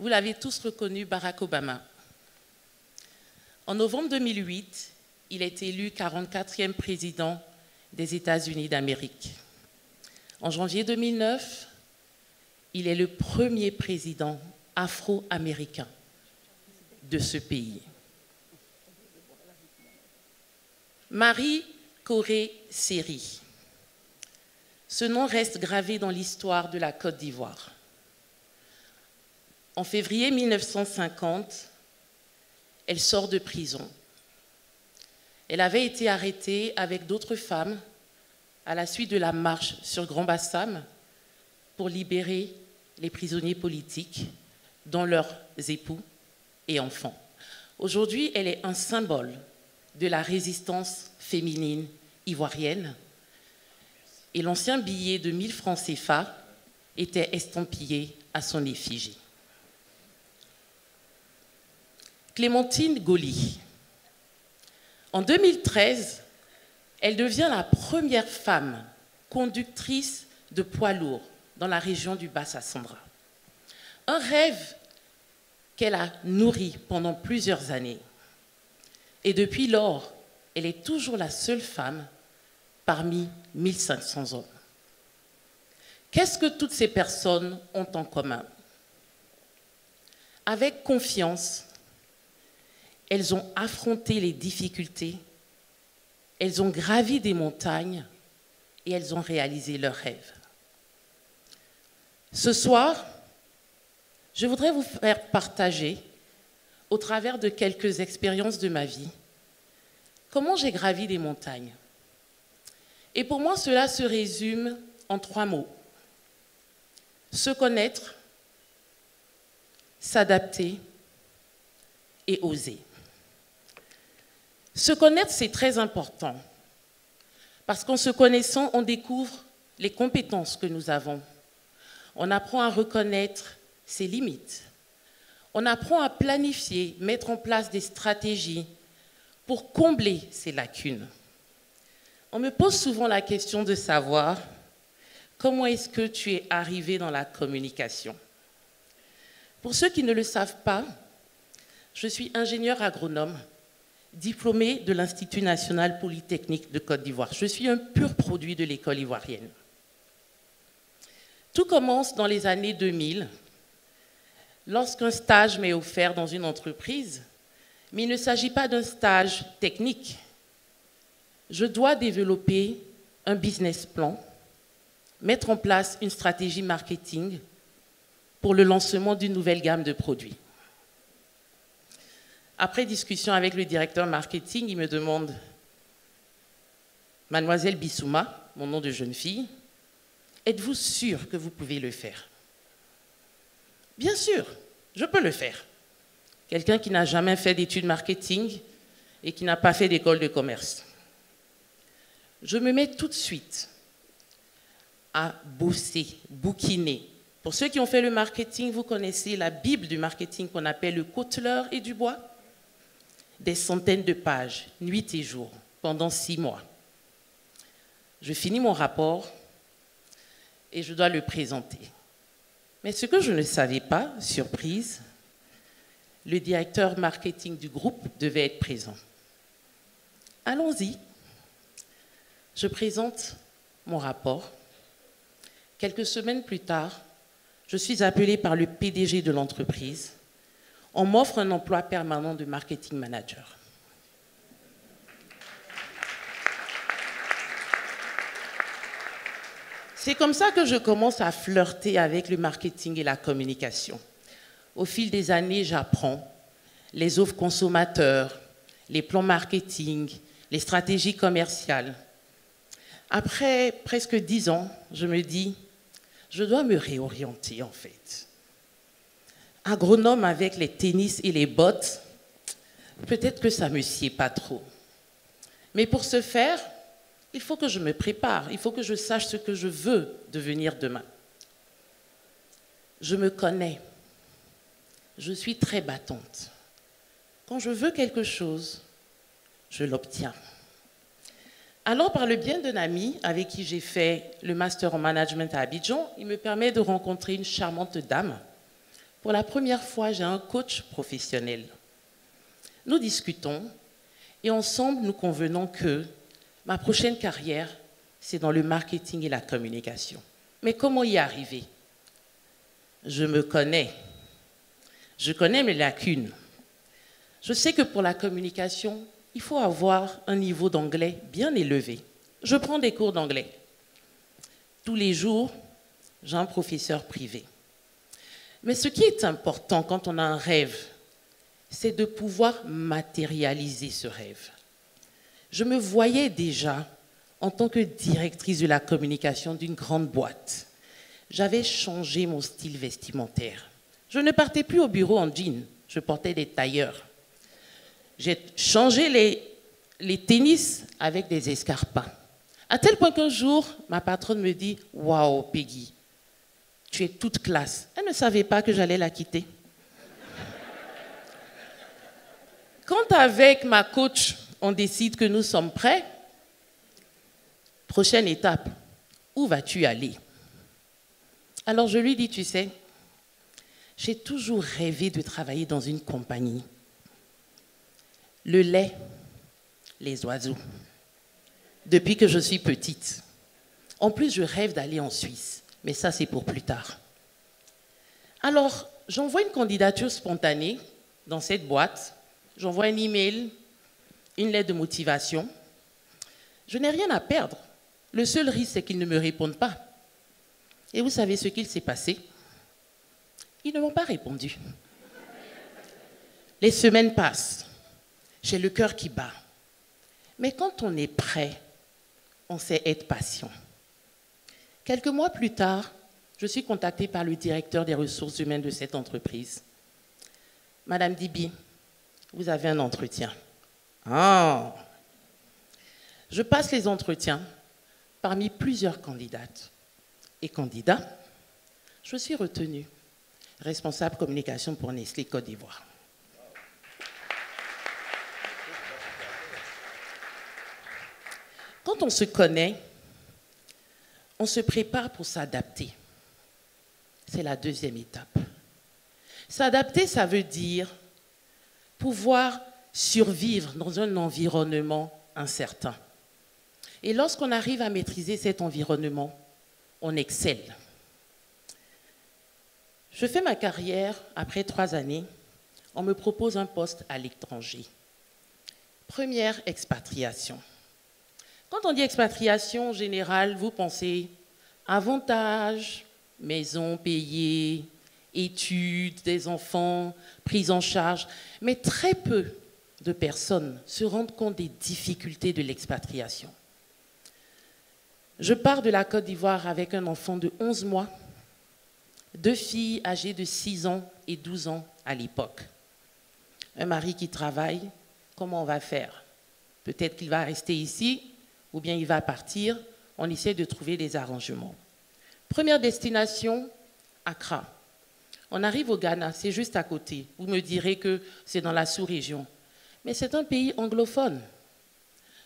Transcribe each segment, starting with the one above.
vous l'avez tous reconnu, Barack Obama. En novembre 2008, il est élu 44e président des États-Unis d'Amérique. En janvier 2009, il est le premier président afro-américain de ce pays. Marie Corée Seri. Ce nom reste gravé dans l'histoire de la Côte d'Ivoire. En février 1950, elle sort de prison. Elle avait été arrêtée avec d'autres femmes à la suite de la marche sur Grand Bassam pour libérer les prisonniers politiques, dont leurs époux et enfants. Aujourd'hui, elle est un symbole de la résistance féminine ivoirienne et l'ancien billet de 1000 francs CFA était estampillé à son effigie. Clémentine Goli. En 2013, elle devient la première femme conductrice de poids lourds dans la région du Bas-Sassandra. Un rêve qu'elle a nourri pendant plusieurs années. Et depuis lors, elle est toujours la seule femme parmi 1500 hommes. Qu'est-ce que toutes ces personnes ont en commun? Avec confiance, elles ont affronté les difficultés, elles ont gravi des montagnes et elles ont réalisé leurs rêves. Ce soir, je voudrais vous faire partager, au travers de quelques expériences de ma vie, comment j'ai gravi des montagnes. Et pour moi, cela se résume en 3 mots. Se connaître, s'adapter et oser. Se connaître, c'est très important, parce qu'en se connaissant, on découvre les compétences que nous avons. On apprend à reconnaître ses limites. On apprend à planifier, mettre en place des stratégies pour combler ces lacunes. On me pose souvent la question de savoir comment est-ce que tu es arrivé dans la communication. Pour ceux qui ne le savent pas, je suis ingénieur agronome, diplômé de l'Institut national polytechnique de Côte d'Ivoire. Je suis un pur produit de l'école ivoirienne. Tout commence dans les années 2000, lorsqu'un stage m'est offert dans une entreprise, mais il ne s'agit pas d'un stage technique. Je dois développer un business plan, mettre en place une stratégie marketing pour le lancement d'une nouvelle gamme de produits. Après discussion avec le directeur marketing, il me demande « Mademoiselle Bissouma, mon nom de jeune fille, êtes-vous sûre que vous pouvez le faire ?» Bien sûr, je peux le faire. Quelqu'un qui n'a jamais fait d'études marketing et qui n'a pas fait d'école de commerce. Je me mets tout de suite à bosser, bouquiner. Pour ceux qui ont fait le marketing, vous connaissez la Bible du marketing qu'on appelle le Kotler et Dubois. Des centaines de pages, nuit et jour, pendant 6 mois. Je finis mon rapport et je dois le présenter. Mais ce que je ne savais pas, surprise, le directeur marketing du groupe devait être présent. Allons-y. Je présente mon rapport. Quelques semaines plus tard, je suis appelée par le PDG de l'entreprise. On m'offre un emploi permanent de marketing manager. C'est comme ça que je commence à flirter avec le marketing et la communication. Au fil des années, j'apprends les offres consommateurs, les plans marketing, les stratégies commerciales. Après presque 10 ans, je me dis, je dois me réorienter en fait. Agronome avec les tennis et les bottes, peut-être que ça ne me sied pas trop. Mais pour ce faire, il faut que je me prépare, il faut que je sache ce que je veux devenir demain. Je me connais, je suis très battante. Quand je veux quelque chose, je l'obtiens. Alors, par le bien d'un ami avec qui j'ai fait le master en management à Abidjan, il me permet de rencontrer une charmante dame Pour la première fois, j'ai un coach professionnel. Nous discutons et ensemble, nous convenons que ma prochaine carrière, c'est dans le marketing et la communication. Mais comment y arriver? Je me connais. Je connais mes lacunes. Je sais que pour la communication, il faut avoir un niveau d'anglais bien élevé. Je prends des cours d'anglais. Tous les jours, j'ai un professeur privé. Mais ce qui est important quand on a un rêve, c'est de pouvoir matérialiser ce rêve. Je me voyais déjà en tant que directrice de la communication d'une grande boîte. J'avais changé mon style vestimentaire. Je ne partais plus au bureau en jean, je portais des tailleurs. J'ai changé les tennis avec des escarpins. À tel point qu'un jour, ma patronne me dit « Waouh, Peggy, tu es toute classe. » Elle ne savait pas que j'allais la quitter. Quand avec ma coach, on décide que nous sommes prêts, prochaine étape, où vas-tu aller? Alors je lui dis, tu sais, j'ai toujours rêvé de travailler dans une compagnie. Le lait, les oiseaux. Depuis que je suis petite. En plus, je rêve d'aller en Suisse, mais ça, c'est pour plus tard. Alors, j'envoie une candidature spontanée dans cette boîte. J'envoie un email, une lettre de motivation. Je n'ai rien à perdre. Le seul risque, c'est qu'ils ne me répondent pas. Et vous savez ce qu'il s'est passé? Ils ne m'ont pas répondu. Les semaines passent. J'ai le cœur qui bat. Mais quand on est prêt, on sait être patient. Quelques mois plus tard, je suis contactée par le directeur des ressources humaines de cette entreprise. Madame Dibi, vous avez un entretien. Ah! Je passe les entretiens parmi plusieurs candidates et candidats. Je suis retenue responsable communication pour Nestlé Côte d'Ivoire. Quand on se connaît, on se prépare pour s'adapter. C'est la deuxième étape. S'adapter, ça veut dire pouvoir survivre dans un environnement incertain. Et lorsqu'on arrive à maîtriser cet environnement, on excelle. Je fais ma carrière après 3 années. On me propose un poste à l'étranger. Première expatriation. Quand on dit expatriation, en général, vous pensez avantages, maison payée, études des enfants, prise en charge. Mais très peu de personnes se rendent compte des difficultés de l'expatriation. Je pars de la Côte d'Ivoire avec un enfant de 11 mois, 2 filles âgées de 6 ans et 12 ans à l'époque. Un mari qui travaille, comment on va faire? Peut-être qu'il va rester ici, ou bien il va partir. On essaie de trouver des arrangements. Première destination, Accra. On arrive au Ghana, c'est juste à côté. Vous me direz que c'est dans la sous-région. Mais c'est un pays anglophone.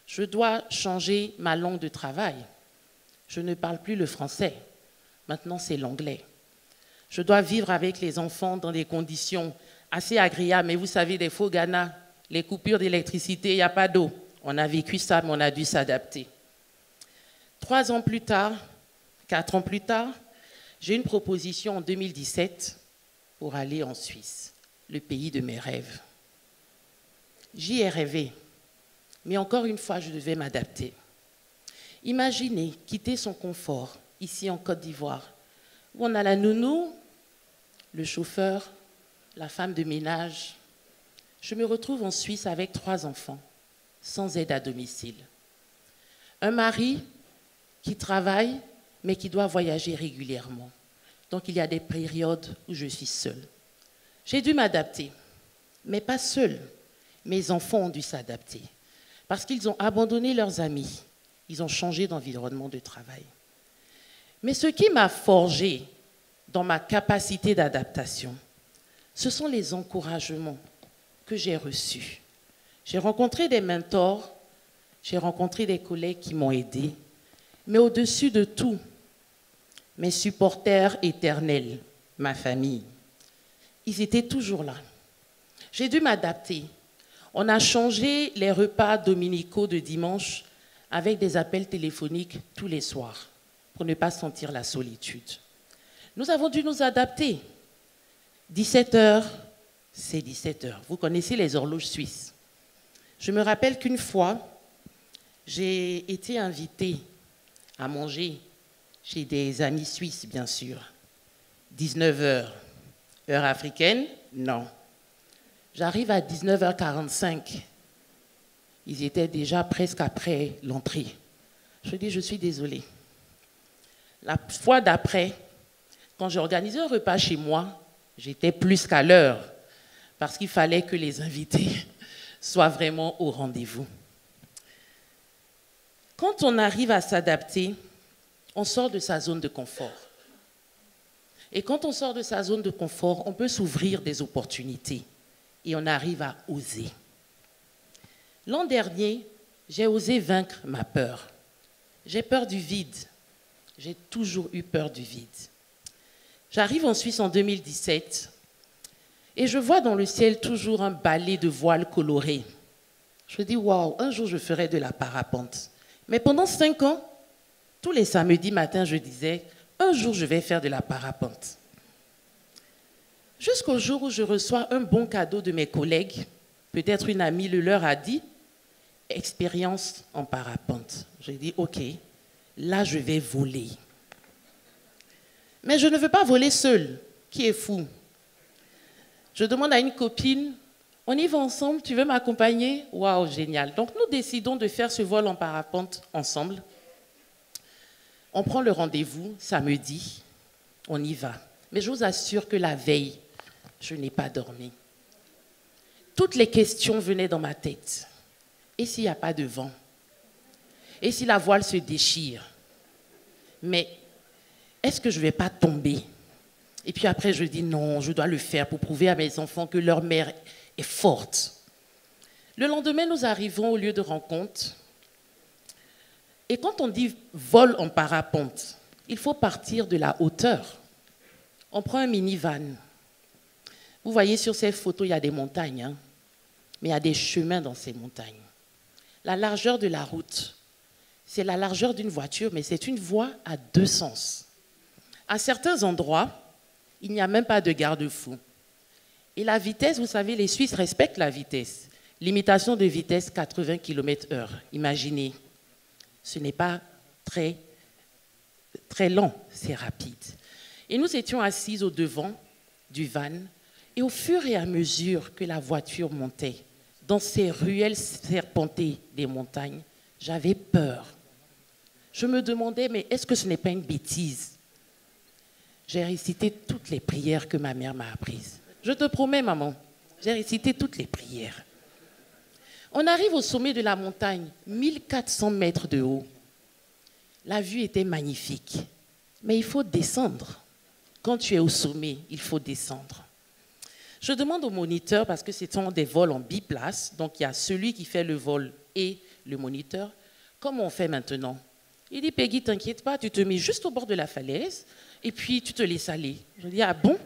Je dois changer ma langue de travail. Je ne parle plus le français. Maintenant, c'est l'anglais. Je dois vivre avec les enfants dans des conditions assez agréables. Mais vous savez, des fois au Ghana, les coupures d'électricité, il n'y a pas d'eau. On a vécu ça, mais on a dû s'adapter. 3 ans plus tard, 4 ans plus tard, j'ai une proposition en 2017 pour aller en Suisse, le pays de mes rêves. J'y ai rêvé, mais encore une fois, je devais m'adapter. Imaginez quitter son confort, ici en Côte d'Ivoire, où on a la nounou, le chauffeur, la femme de ménage. Je me retrouve en Suisse avec 3 enfants, sans aide à domicile. Un mari qui travaille, mais qui doit voyager régulièrement. Donc il y a des périodes où je suis seule. J'ai dû m'adapter, mais pas seule. Mes enfants ont dû s'adapter, parce qu'ils ont abandonné leurs amis. Ils ont changé d'environnement de travail. Mais ce qui m'a forgé dans ma capacité d'adaptation, ce sont les encouragements que j'ai reçus. J'ai rencontré des mentors, j'ai rencontré des collègues qui m'ont aidé, mais au-dessus de tout, mes supporters éternels, ma famille. ils étaient toujours là. J'ai dû m'adapter. On a changé les repas dominicaux de dimanche avec des appels téléphoniques tous les soirs pour ne pas sentir la solitude. Nous avons dû nous adapter. 17 heures, c'est 17 heures. Vous connaissez les horloges suisses. Je me rappelle qu'une fois, j'ai été invitée à manger chez des amis suisses, bien sûr. 19 heures. Heure africaine? Non. J'arrive à 19h45. Ils étaient déjà presque après l'entrée. Je dis, je suis désolée. La fois d'après, quand j'ai organisé un repas chez moi, j'étais plus qu'à l'heure parce qu'il fallait que les invités soient vraiment au rendez-vous. Quand on arrive à s'adapter, on sort de sa zone de confort. Et quand on sort de sa zone de confort, on peut s'ouvrir des opportunités et on arrive à oser. L'an dernier, j'ai osé vaincre ma peur. J'ai peur du vide. J'ai toujours eu peur du vide. J'arrive en Suisse en 2017 et je vois dans le ciel toujours un balai de voiles colorés. Je dis, waouh, un jour je ferai de la parapente. Mais pendant 5 ans, tous les samedis matins, je disais, un jour je vais faire de la parapente. Jusqu'au jour où je reçois un bon cadeau de mes collègues, peut-être une amie le leur a dit, expérience en parapente. J'ai dit, ok, là je vais voler. Mais je ne veux pas voler seule, qui est fou. Je demande à une copine, on y va ensemble, tu veux m'accompagner? Waouh, génial. Donc nous décidons de faire ce vol en parapente ensemble. On prend le rendez-vous samedi, on y va. Mais je vous assure que la veille, je n'ai pas dormi. Toutes les questions venaient dans ma tête. Et s'il n'y a pas de vent? Et si la voile se déchire? Mais est-ce que je ne vais pas tomber? Et puis après, je dis non, je dois le faire pour prouver à mes enfants que leur mère est forte. Le lendemain, nous arrivons au lieu de rencontre. Et quand on dit vol en parapente, il faut partir de la hauteur. On prend un minivan. Vous voyez sur ces photos, il y a des montagnes, hein, mais il y a des chemins dans ces montagnes. La largeur de la route, c'est la largeur d'une voiture, mais c'est une voie à 2 sens. À certains endroits, il n'y a même pas de garde-fou. Et la vitesse, vous savez, les Suisses respectent la vitesse. Limitation de vitesse 80 km/h. Imaginez, ce n'est pas très, très lent, c'est rapide. Et nous étions assis au devant du van, et au fur et à mesure que la voiture montait, dans ces ruelles serpentées des montagnes, j'avais peur. Je me demandais, mais est-ce que ce n'est pas une bêtise? J'ai récité toutes les prières que ma mère m'a apprises. Je te promets, maman, j'ai récité toutes les prières. On arrive au sommet de la montagne, 1400 mètres de haut. La vue était magnifique, mais il faut descendre. Quand tu es au sommet, il faut descendre. Je demande au moniteur, parce que ce sont des vols en biplace, donc il y a celui qui fait le vol et le moniteur, comment on fait maintenant? Il dit, Peggy, t'inquiète pas, tu te mets juste au bord de la falaise et puis tu te laisses aller. Je dis, ah bon?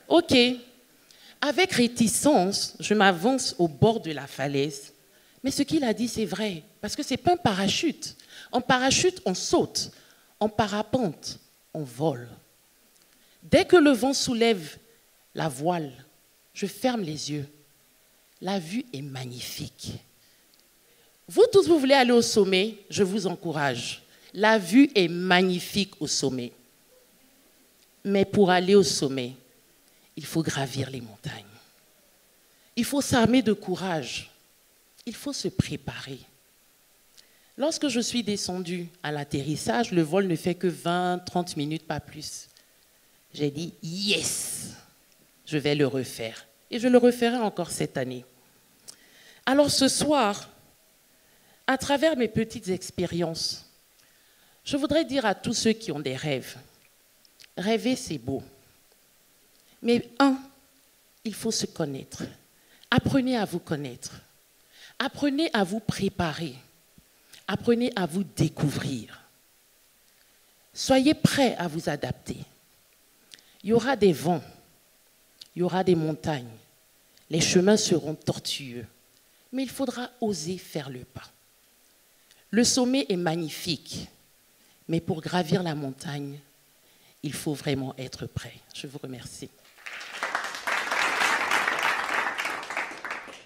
Ok. Avec réticence, je m'avance au bord de la falaise. Mais ce qu'il a dit, c'est vrai, parce que ce n'est pas un parachute. En parachute, on saute. En parapente, on vole. Dès que le vent soulève la voile, je ferme les yeux. La vue est magnifique. Vous tous, vous voulez aller au sommet, je vous encourage. La vue est magnifique au sommet. Mais pour aller au sommet, il faut gravir les montagnes. Il faut s'armer de courage. Il faut se préparer. Lorsque je suis descendue à l'atterrissage, le vol ne fait que 20-30 minutes, pas plus. J'ai dit « Yes !» Je vais le refaire. Et je le referai encore cette année. Alors ce soir, à travers mes petites expériences, je voudrais dire à tous ceux qui ont des rêves, rêver c'est beau. Mais il faut se connaître. Apprenez à vous connaître. Apprenez à vous préparer. Apprenez à vous découvrir. Soyez prêts à vous adapter. Il y aura des vents, Il y aura des montagnes. Les chemins seront tortueux. Mais il faudra oser faire le pas. Le sommet est magnifique. Mais pour gravir la montagne, il faut vraiment être prêt. Je vous remercie.